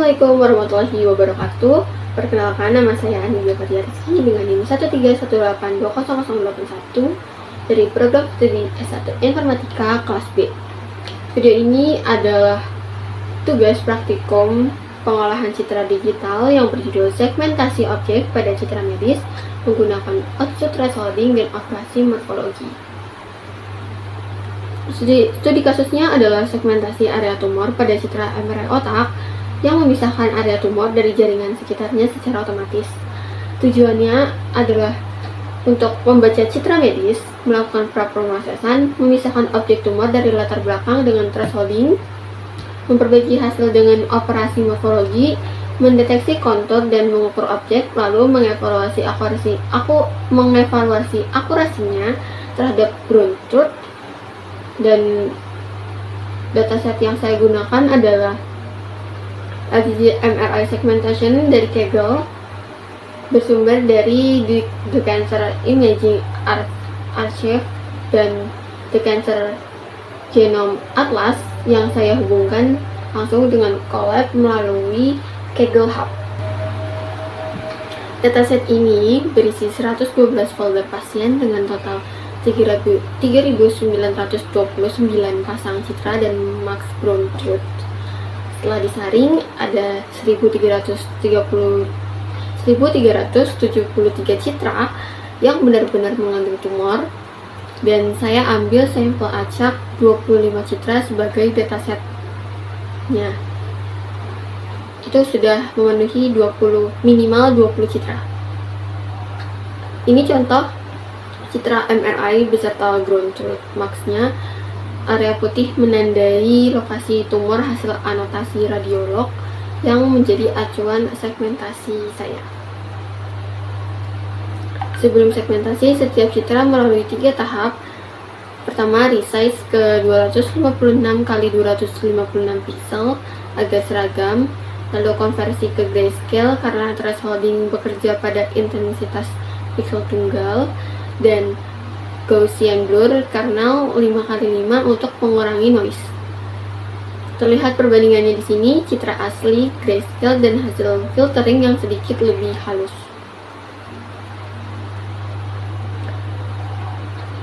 Assalamualaikum warahmatullahi wabarakatuh. Perkenalkan, nama saya Anindya Rizky dengan NIM 131820081 dari program studi S1 Informatika kelas B. Video ini adalah tugas praktikum pengolahan citra digital yang berjudul segmentasi objek pada citra medis menggunakan output thresholding dan operasi morfologi. Studi kasusnya adalah segmentasi area tumor pada citra MRI otak yang memisahkan area tumor dari jaringan sekitarnya secara otomatis. Tujuannya adalah untuk membaca citra medis, melakukan prapromsesan, memisahkan objek tumor dari latar belakang dengan thresholding, memperbaiki hasil dengan operasi morfologi, mendeteksi kontur dan mengukur objek, lalu mengevaluasi akurasinya terhadap ground truth. Dan dataset yang saya gunakan adalah MRI segmentation dari Kaggle, bersumber dari The Cancer Imaging Archive dan The Cancer Genome Atlas yang saya hubungkan langsung dengan Colab melalui Kaggle Hub. Dataset ini berisi 112 folder pasien dengan total 3.929 pasang citra dan max ground truth. Setelah disaring, ada 1.373 citra yang benar-benar mengandung tumor, dan saya ambil sampel acak 25 citra sebagai datasetnya. Itu sudah memenuhi minimal 20 citra. Ini contoh citra MRI beserta ground truth max-nya. Area putih menandai lokasi tumor hasil anotasi radiolog yang menjadi acuan segmentasi saya. Sebelum segmentasi, setiap citra melalui 3 tahap. Pertama, resize ke 256 x 256 pixel agar seragam, lalu konversi ke grayscale karena thresholding bekerja pada intensitas pixel tunggal, dan Gaussian blur karena 5x5 untuk mengurangi noise. Terlihat perbandingannya di sini, citra asli, grayscale, dan hasil filtering yang sedikit lebih halus.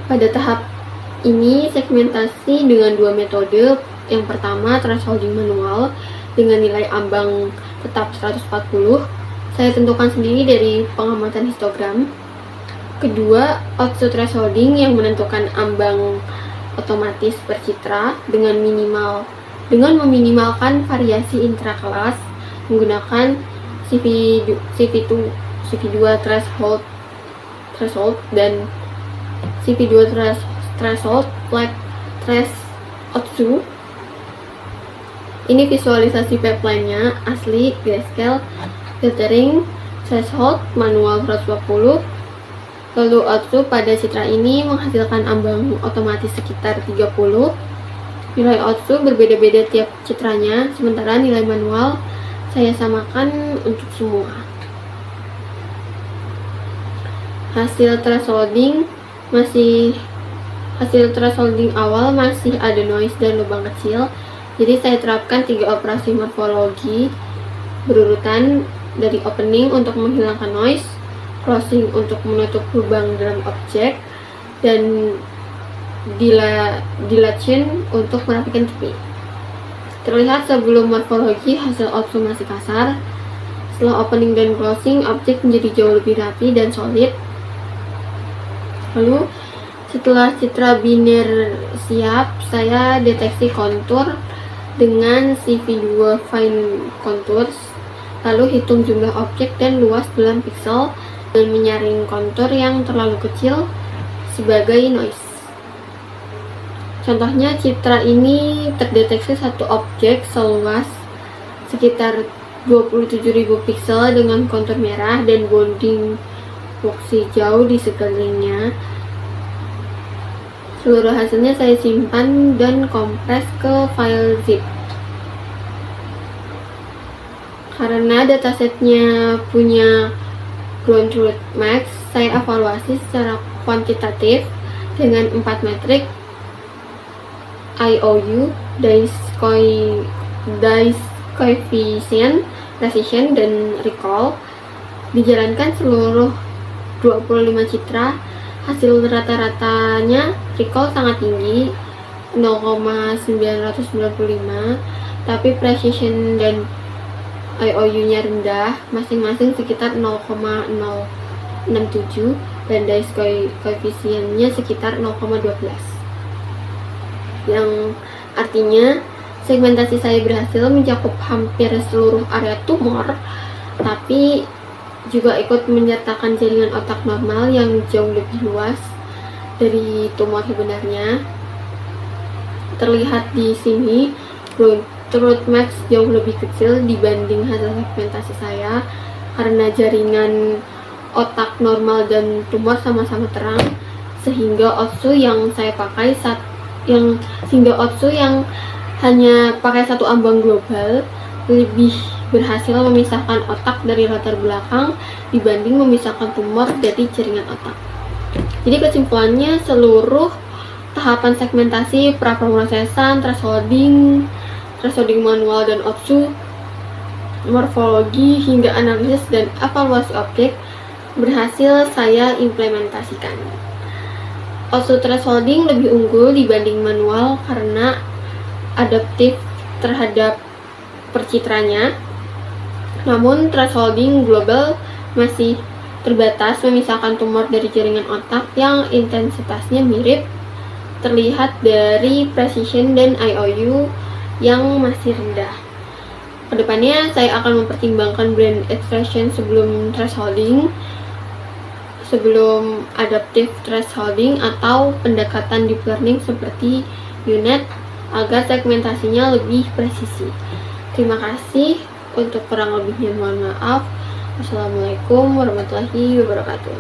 Pada tahap ini, segmentasi dengan 2 metode. Yang pertama, thresholding manual dengan nilai ambang tetap 140. Saya tentukan sendiri dari pengamatan histogram. Kedua, output thresholding yang menentukan ambang otomatis per citra dengan meminimalkan variasi intrakelas menggunakan CV2 threshold dan CV2 threshold flag trace output. Ini visualisasi pipeline-nya asli, grayscale, filtering, threshold manual 120. Lalu output pada citra ini menghasilkan ambang otomatis sekitar 30. Nilai output berbeda-beda tiap citranya, sementara nilai manual saya samakan untuk semua. Hasil thresholding awal masih ada noise dan lubang kecil, jadi saya terapkan 3 operasi morfologi berurutan, dari opening untuk menghilangkan noise, closing untuk menutup lubang dalam objek, dan dilation untuk merapikan tepi. Terlihat sebelum morfologi hasil output masih kasar. Setelah opening dan closing, objek menjadi jauh lebih rapi dan solid. Lalu setelah citra biner siap, saya deteksi kontur dengan CV2 fine contours, lalu hitung jumlah objek dan luas dalam pixel, dan menyaring kontur yang terlalu kecil sebagai noise. Contohnya, citra ini terdeteksi satu objek seluas sekitar 27.000 pixel dengan kontur merah dan bounding box hijau di sekelilingnya. Seluruh hasilnya saya simpan dan kompres ke file zip. Karena datasetnya punya ground truth max, saya evaluasi secara kuantitatif dengan 4 metrik IOU, dice koefisien, precision, dan recall. Dijalankan seluruh 25 citra. Hasil rata-ratanya recall sangat tinggi, 0,995, tapi precision dan IOU-nya rendah, masing-masing sekitar 0,067, dan dice koefisiennya sekitar 0,12. Yang artinya segmentasi saya berhasil mencakup hampir seluruh area tumor, tapi juga ikut menyertakan jaringan otak normal yang jauh lebih luas dari tumor sebenarnya. Terlihat di sini, root max jauh lebih kecil dibanding hasil segmentasi saya karena jaringan otak normal dan tumor sama-sama terang, sehingga Otsu yang hanya pakai satu ambang global lebih berhasil memisahkan otak dari latar belakang dibanding memisahkan tumor dari jaringan otak. Jadi kesimpulannya, seluruh tahapan segmentasi, praproses,an, thresholding manual dan Otsu, morfologi hingga analisis dan evaluasi objek berhasil saya implementasikan. Otsu thresholding lebih unggul dibanding manual karena adaptif terhadap percitranya. Namun thresholding global masih terbatas memisahkan tumor dari jaringan otak yang intensitasnya mirip, terlihat dari precision dan IOU yang masih rendah. Kedepannya saya akan mempertimbangkan blend expression sebelum thresholding, sebelum adaptive thresholding, atau pendekatan deep learning seperti UNet agar segmentasinya lebih presisi. Terima kasih. Untuk kurang lebihnya mohon maaf. Wassalamualaikum warahmatullahi wabarakatuh.